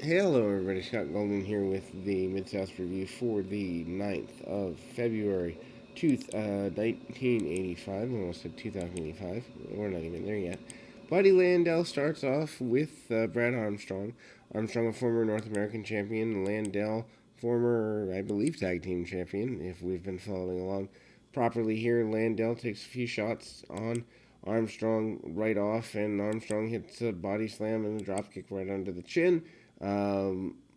Hello, everybody. Scott Golden here with the Mid-South Review for the 9th of February, 1985. I almost said 2085. We're not even there yet. Buddy Landell starts off with Brad Armstrong. Armstrong, a former North American champion. Landell, former, I believe, tag team champion, if we've been following along properly here. Landell takes a few shots on Armstrong right off, and Armstrong hits a body slam and a drop kick right under the chin.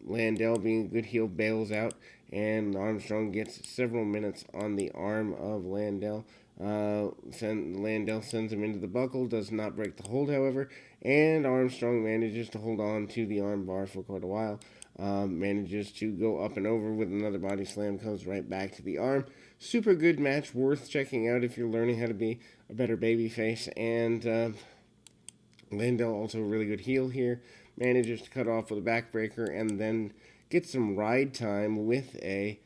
Landell, being a good heel, bails out, and Armstrong gets several minutes on the arm of Landell. Landell sends him into the buckle, does not break the hold, however, and Armstrong manages to hold on to the arm bar for quite a while. Manages to go up and over with another body slam, comes right back to the arm. Super good match, worth checking out if you're learning how to be a better babyface. And Landell, also a really good heel here, manages to cut off with a backbreaker and then get some ride time with a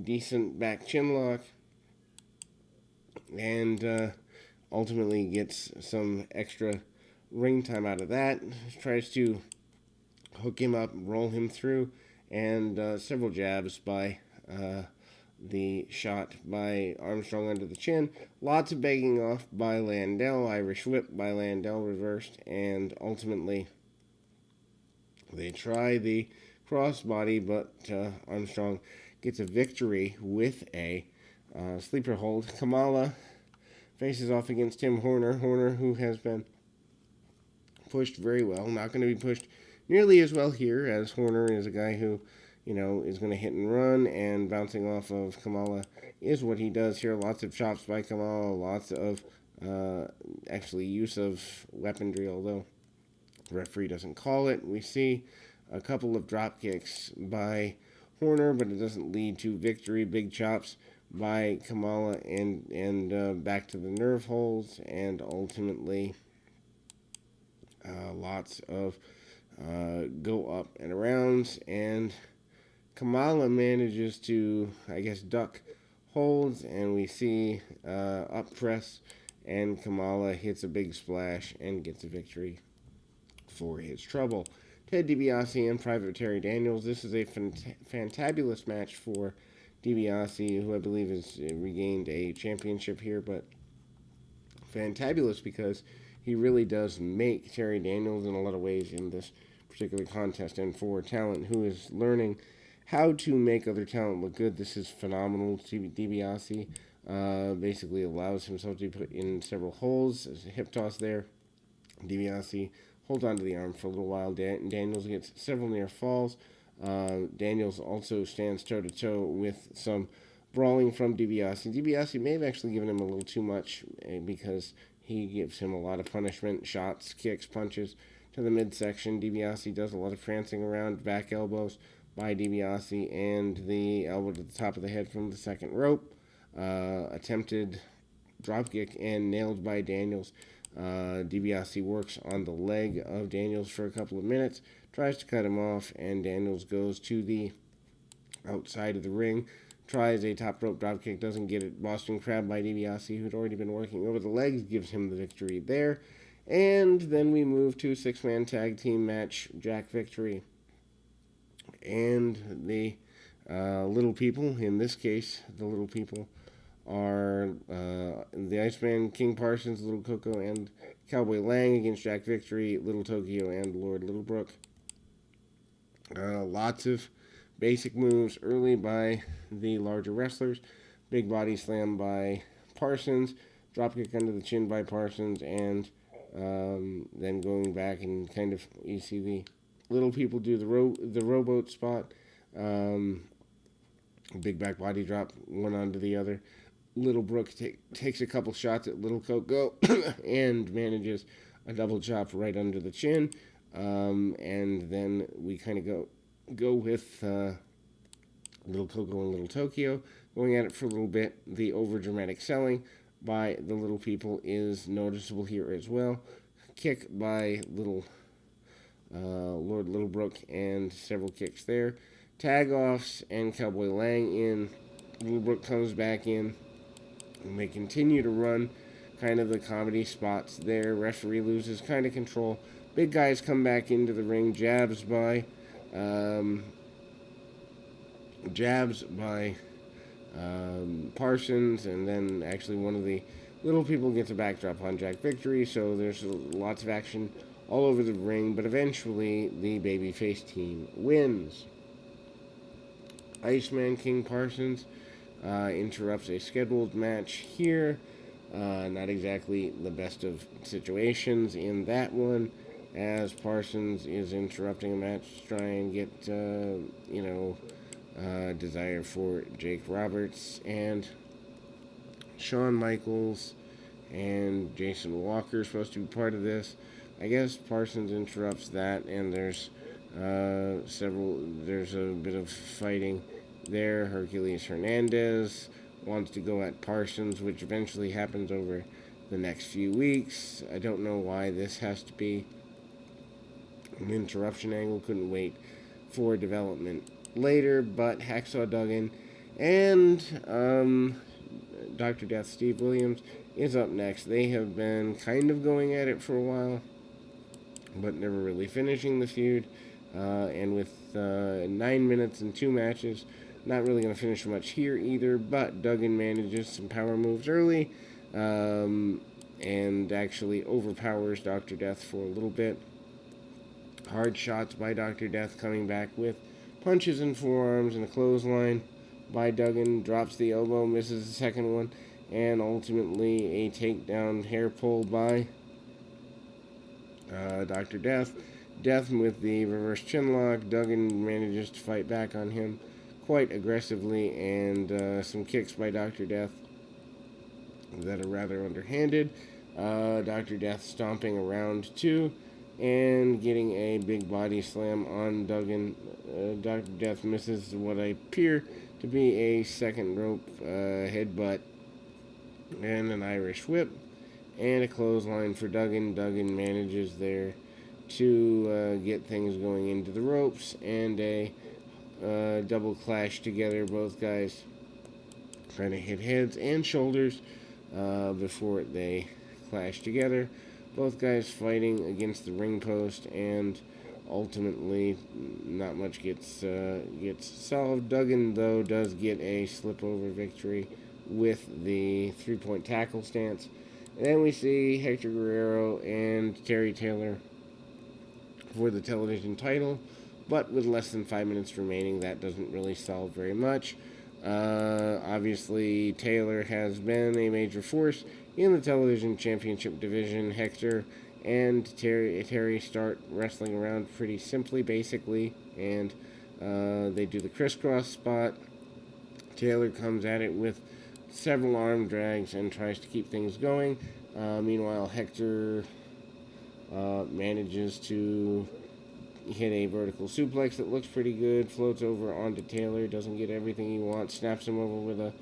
decent back chinlock, and ultimately gets some extra ring time out of that. Tries to hook him up, roll him through, and several jabs by the shot by Armstrong under the chin. Lots of begging off by Landell, Irish whip by Landell reversed, and ultimately they try the crossbody, but Armstrong gets a victory with a sleeper hold. Kamala faces off against Tim Horner. Horner, who has been pushed very well, not going to be pushed nearly as well here, as Horner is a guy who, is going to hit and run, and bouncing off of Kamala is what he does here. Lots of chops by Kamala, lots of actually use of weaponry, although the referee doesn't call it. We see a couple of drop kicks by Horner, but it doesn't lead to victory. Big chops by Kamala, and back to the nerve holes, and ultimately lots of go up and arounds, and Kamala manages to, I guess, duck holds, and we see up press, and Kamala hits a big splash and gets a victory for his trouble. Ted DiBiase and Private Terry Daniels. This is a fantabulous match for DiBiase, who I believe has regained a championship here, but fantabulous because he really does make Terry Daniels in a lot of ways in this particular contest, and for talent who is learning how to make other talent look good, this is phenomenal. DiBiase basically allows himself to be put in several holes. There's a hip toss there. DiBiase holds onto the arm for a little while. Daniels gets several near falls. Daniels also stands toe-to-toe with some brawling from DiBiase. DiBiase may have actually given him a little too much because he gives him a lot of punishment, shots, kicks, punches to the midsection. DiBiase does a lot of prancing around, back elbows by DiBiase, and the elbow to the top of the head from the second rope. Attempted dropkick and nailed by Daniels. DiBiase works on the leg of Daniels for a couple of minutes, tries to cut him off, and Daniels goes to the outside of the ring, tries a top rope dropkick, doesn't get it. Boston Crab by DiBiase, who'd already been working over the legs, gives him the victory there. And then we move to six-man tag team match, Jack Victory and the Little People. In this case, the Little People are the Iceman, King Parsons, Little Coco, and Cowboy Lang against Jack Victory, Little Tokyo, and Lord Littlebrook. Lots of basic moves early by the larger wrestlers. Big body slam by Parsons, dropkick under the chin by Parsons, and then going back and kind of, you see the Little People do the rowboat spot. Big back body drop, one onto the other. Little Brook takes a couple shots at Little Coco and manages a double chop right under the chin. And then we kind of go with Little Coco and Little Tokyo going at it for a little bit. The over dramatic selling by the Little People is noticeable here as well. Kick by Lord Littlebrook and several kicks there. Tag offs and Cowboy Lang in. Littlebrook comes back in. And they continue to run kind of the comedy spots there. Referee loses kind of control, Big guys come back into the ring, um, jabs by Parsons, and then actually one of the little people gets a backdrop on Jack Victory, so there's lots of action all over the ring, but eventually the babyface team wins. Iceman King Parsons interrupts a scheduled match here. Not exactly the best of situations in that one, as Parsons is interrupting a match to try and get, desire for Jake Roberts, and Shawn Michaels and Jason Walker supposed to be part of this. I guess Parsons interrupts that, and there's there's a bit of fighting there. Hercules Hernandez wants to go at Parsons, which eventually happens over the next few weeks. I don't know why this has to be an interruption angle. Couldn't wait for development later, but Hacksaw Duggan and Dr. Death Steve Williams is up next. They have been kind of going at it for a while, but never really finishing the feud. And with 9 minutes and 2 matches, not really going to finish much here either, but Duggan manages some power moves early and actually overpowers Dr. Death for a little bit. Hard shots by Dr. Death, coming back with punches and forearms and a clothesline by Duggan. Drops the elbow, misses the second one, and ultimately a takedown hair pull by Dr. Death. Death with the reverse chinlock. Duggan manages to fight back on him quite aggressively, and some kicks by Dr. Death that are rather underhanded. Dr. Death stomping around too, and getting a big body slam on Duggan. Dr. Death misses what I appear to be a second rope headbutt and an Irish whip, and a clothesline for Duggan. Duggan manages there to get things going into the ropes, and a double clash together. Both guys trying to hit heads and shoulders before they clash together. Both guys fighting against the ring post, and ultimately not much gets solved. Duggan, though, does get a slip-over victory with the 3-point tackle stance. And then we see Hector Guerrero and Terry Taylor for the television title, but with less than 5 minutes remaining, that doesn't really solve very much. Obviously, Taylor has been a major force in the television championship division. Hector and Terry start wrestling around pretty simply, basically, and they do the crisscross spot. Taylor comes at it with several arm drags and tries to keep things going. Meanwhile, Hector manages to hit a vertical suplex that looks pretty good, floats over onto Taylor, doesn't get everything he wants, snaps him over with a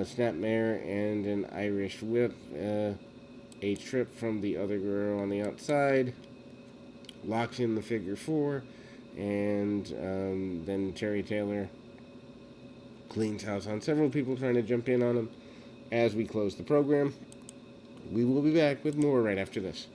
snapmare and an Irish whip, a trip from the other girl on the outside, locks in the figure 4, and then Terry Taylor cleans house on several people trying to jump in on him as we close the program. We will be back with more right after this.